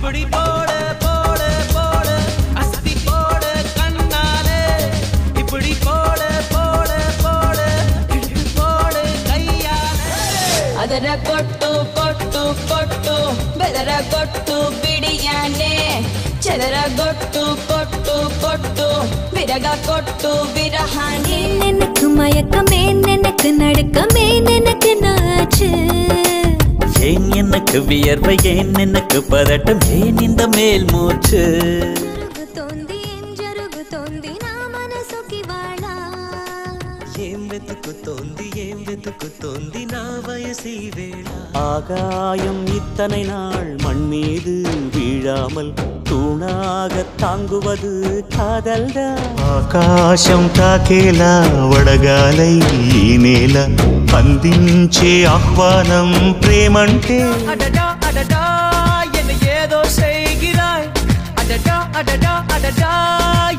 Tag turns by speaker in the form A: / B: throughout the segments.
A: அப்படி போடு போடு போடு அஸ்தி போடு கண்ணாலே இப்படி போடு போடு போடு இழுத்து போடு கையாலே
B: ಅದರ ಕೊಟ್ಟು ಕೊಟ್ಟು ಕೊಟ್ಟು ಬೆದರ ಕೊಟ್ಟು ಬಿಡಿಯಾನೆ ಚದರ ಕೊಟ್ಟು ಕೊಟ್ಟು ಕೊಟ್ಟು ವಿರಗ ಕೊಟ್ಟು ವಿರಹಾನೆ
C: எனக்கு மயக்கமே எனக்கு நடுக்கமே எனக்கு நாச்சு
A: ஏன் எனக்கு வியர்வை ஏன் எனக்கு பதட்டம் ஏன் இந்த மேல் மூச்சு
C: తోంది ఎంజరుగు తోంది నా మనసుకి వాళ
A: ఏం వెతుకుతోంది నా వయసి వేళ ஆகாயம் இத்தனை நாள் மண் மீது வீழாமல் தூணாக தாங்குவது காதல்டா
D: ఆకాశం తాకేలా వడగాలై ఈ నేల అందించే ఆహ్వానం ప్రేమంటే
A: அடடா அடடா என்னை ஏதோ செய்கிறாய் அடடா அடடா அடடா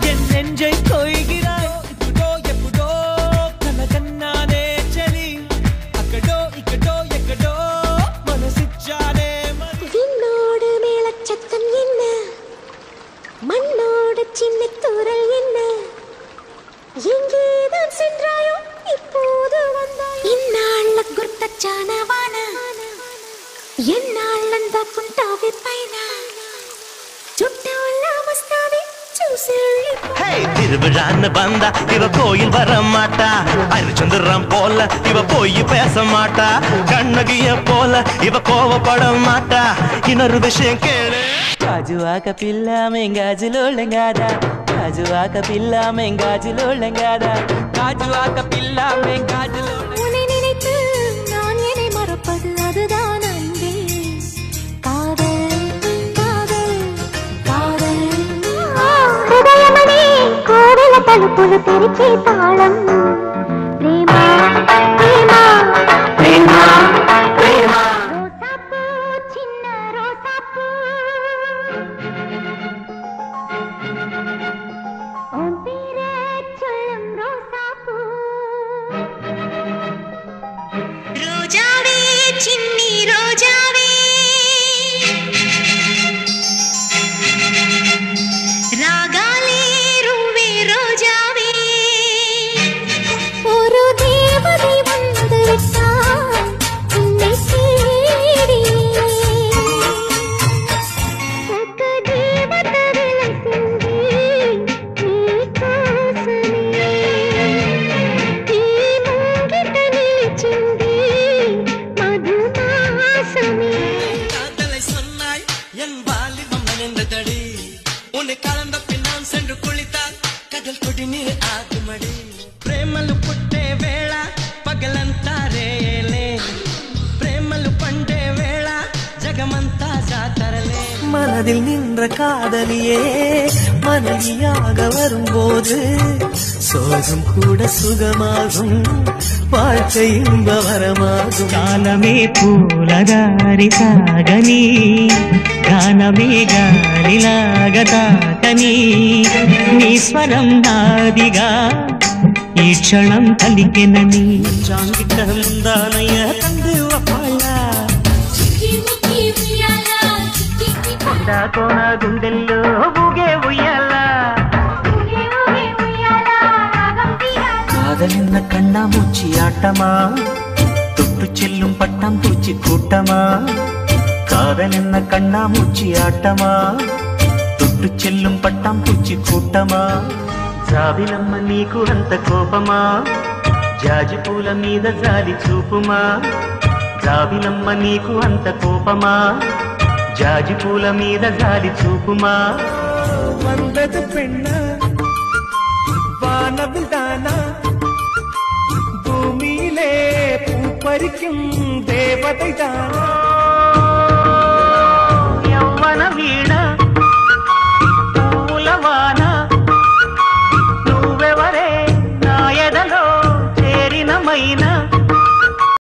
A: என் நெஞ்சை கொய்கிறாய் இப்படோ எப்படோ கனகன்னானே செலி அக்கடோ இக்கடோ எக்கடோ மனசிச்சானே
C: விண்ணோடு மேலச்சத்தம் என்ன மண்ணோடு சின்ன தூரல் என்ன எங்கேதான் சென்றாயோ இப்போது வந்தாய் இந்நாள்ல குர்த்தச்சானவான எந்நாள் அந்த புண்டாவி பைன சுட்டவுள்ள மஸ்தாவி చూసేళ్ళి
D: திருவிழான்னு வந்தா இவ கோயில் வர மாட்டா அரிச்சந்திரம் போல இவ போய் பேச மாட்டா கண்ணகிய போல இவ கோவப்பட மாட்டா இன்னொரு விஷயம் கேளு
A: కాజువాక పిల్ల మెంగాజులో లెంగాదా కాజువాక పిల్ల మెంగాజులో లెంగాదా కాజువాక పిల్ల మెంగాజులో
C: உன்னை நினைத்து நான் என்னை மறப்பது அதுதான் அன்பே காதல் காதல் காதல் ஹிருதயமணி கோவில தலுப்புలు తెరిచే తాళం ప్రేమ ప్రేమ ప్రేమ ప్రేమ రోసాపూ చిన్న రోసాపూ உன் பேரை சொல்லும் ரோசாப்பூ ரோஜாவே சின்னி ரோஜாவே ராகாலே ரூவே ரோஜாவே ஒரு தேவதை வந்து விட்டாள் உன்னை தேடி சக்க தேவதை விலை சிந்தி நீ கோசமே நீ மூங்கிட்ட நிலிச்சிந்தி மதுமாசமே
A: காதலை சொன்னாய் என் வாலிபம் நனைந்ததடி உன்னை கலந்த பின் நான் சென்று குளித்தால் கடல் கொடி நீர் ஆகுமடி ప్రేమలు పుట్టే వేళ పగలంతా రేలే ప్రేమలు పండే వేళ జగమంతా జాతరలే மனதில் நின்ற காதலியே மனைவியாக வரும்போது சோகம் கூட சுகமாகும் வாழ்க்கை இன்ப வரமாகும்
D: కాలమే పూలదారి సాగని గానమే గాలిలాగా తాకని నీ స్వరం నాదిగా ఈ క్షణం కలికెనని
A: చాంగిட்ட ముందానయ్య తండ్రి పాళ్ళ కొండ కోన గుండెల్లో ఊగే ఉయ్యాల காதல் கண்ணாமூச்சி ஆட்டமா தொட்டு செல்லும் பட்டாம் பூச்சி கூட்டமா காதல் என்ன கண்ணாமூச்சி ஆட்டமா தொட்டு செல்லும் பட்டாம் பூச்சி கூட்டமா జాబిలమ్మ నీకు అంత కోపమా జాజి పూల మీద జాలి చూపుమా జాబిలమ్మ నీకు అంత కోపమా జాజి పూల మీద జాలి చూపుమా வந்தது பெண்ண வானவில் தானா பூமியிலே பூ பறிக்கும் தேவதை தானா